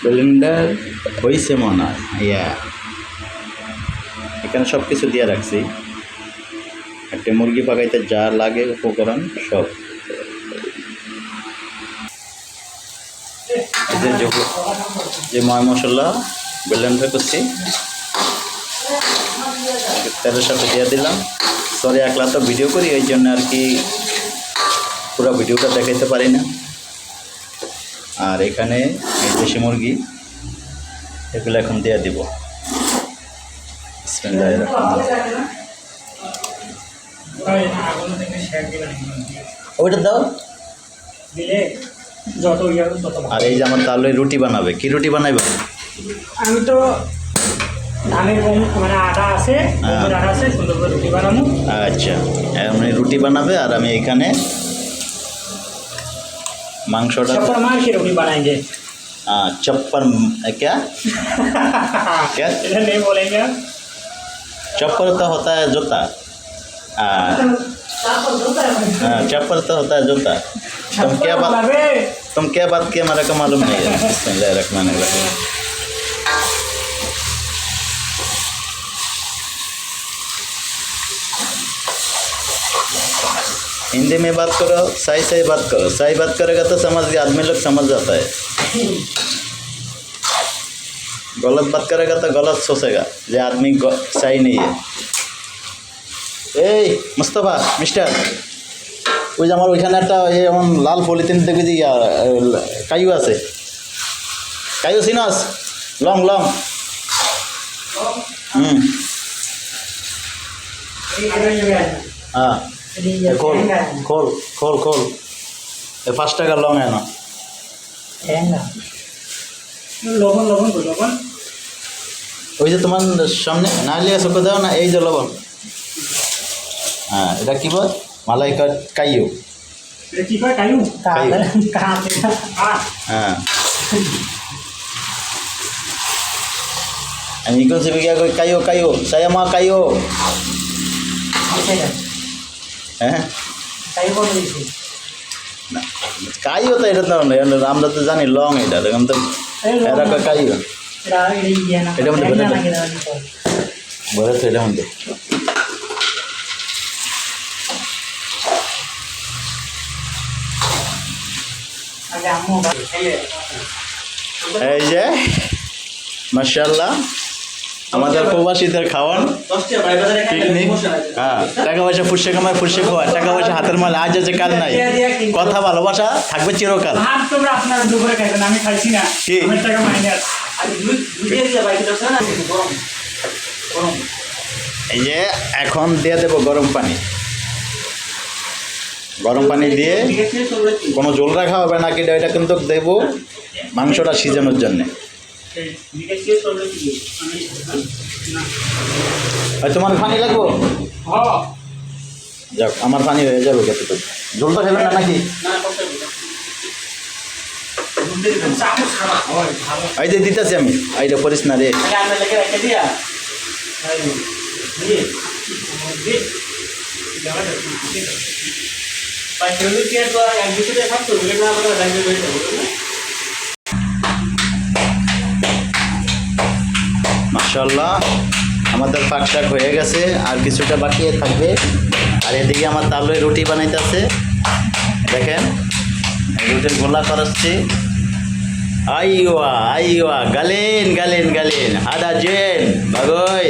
Cylinder হয়েছে মনে হয়। ইয়া এখানে সব কিছু দিয়ে রাখছি, একটা মুরগি পাকাইতে যা লাগে উপকরণ সব। এদের যে ময় মশলা ব্লেন্ডার করছি তেলের সাথে দিয়ে দিলাম। সরি, একলা তো ভিডিও করি, এই জন্য আর কি পুরো ভিডিওটা দেখাইতে পারি না। আর এখানে এই দেশি মুরগি এগুলো এখন দিয়ে দিব। ওইটা দাও। আর এই যে আমার তাহলে রুটি বানাবে, কি রুটি বানাইবে? আমি তো ধানের মানে আটা আছে, আটা আছে, সুন্দর করে রুটি বানাবো। আচ্ছা, এমনি রুটি বানাবে আর আমি এখানে मांसोटा चप्पल मार के रोटी बनाएंगे। चप्पल क्या क्या इधर नहीं बोलेंगे। चप्पल तो होता है जूता। चप्पल तो होता है जूता। तुम क्या बात किया मेरे को मालूम नहीं है। बिस्मिल्लाहिर्रहमानिर्रहीम। हिंदी में बात करो, सही सही बात करो। सही बात करेगा तो समझ गया, आदमी लोग समझ जाता है। गलत बात करेगा तो गलत सोचेगा जो आदमी सही नहीं है। ए मुस्तफा मिस्टर ওই যে আমার ওইখানে একটা এমন লাল পলিথিন দেখবি যে কাইও আছে, কাইও সিনাস লং লং। हाँ खोल खोल खोल खोल 5 টাকা লং है ना লবণ লবণ লবণ ওই যে তোমার সামনে না লিয়ে চোখে দাও না, এই যে লবণ। হ্যাঁ এটা কি বল? মালাইকা কাইও। কি কয় কাইও? হ্যাঁ আমি কোন সে বিয়া কই কাইও কাইও saya mah kayo। হ্যাঁ কাইও তো এটা তো আমরা তো জানি লং, এটা দেখুন তো এরা কাইও এটা মধ্যে বলে তো এটা মধ্যে এই যে মাশাআল্লাহ আমাদের প্রবাসীদের খাওয়ান পিকনিক। হ্যাঁ টাকা পয়সা ফুসে কামায় ফুসে খাওয়া, টাকা পয়সা হাতের মাল আজ আছে কাল নাই, কথা ভালোবাসা থাকবে চিরকাল। এই যে এখন দিয়ে দেবো গরম পানি। গরম পানি দিয়ে কোনো জল রাখা হবে না, কিন্তু এটা কিন্তু দেবো মাংসটা সিজানোর জন্যে। তোমার পানি লাগবো? যাক আমার পানি হয়ে যাবে কতটুকু। জলটা খেলেন না নাকি? এই যে দিতেছি আমি, এইটা পরিস না রে। মাশাআল্লাহ আমাদের পাক শাক হয়ে গেছে, আর কিছুটা বাকি থাকবে। আর এদিকে আমার তালুয় রুটি বানাইতেছে, দেখেন রুটির গোলা করাচ্ছি। আইওয়া আইওয়া গালেন গালেন গালেন আদা জেন ভাগই।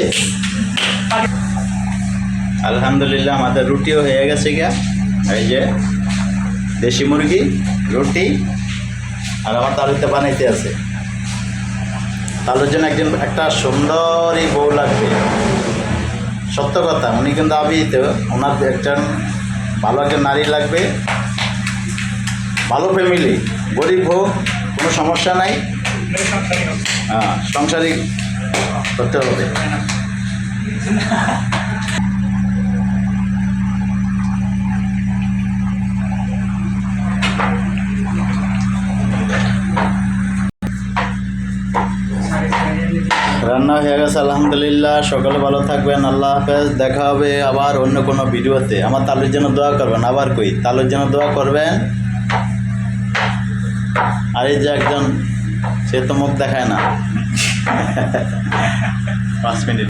আলহামদুলিল্লাহ আমাদের রুটিও হয়ে গেছে গিয়া। এই যে দেশি মুরগি রুটি আর আমার তালুতে বানাইতে আছে। তাহলে জন্য একজন একটা সুন্দরী বউ লাগবে, সত্য কথা। উনি কিন্তু আবিত, ওনার একজন ভালো একজন নারী লাগবে, ভালো ফ্যামিলি, গরিব হোক কোনো সমস্যা নাই। হ্যাঁ সংসারিক করতে হবে। রান্না হয়ে গেছে আলহামদুলিল্লাহ। সকালে ভালো থাকবেন, আল্লাহ হাফেজ। দেখা হবে আবার অন্য কোনো ভিডিওতে। আমার তালুর জন্য দোয়া করবেন, আবার কই তালুর জন্য দোয়া করবেন। আর এই যে একজন সে তো মুখ দেখায় না। 5 মিনিট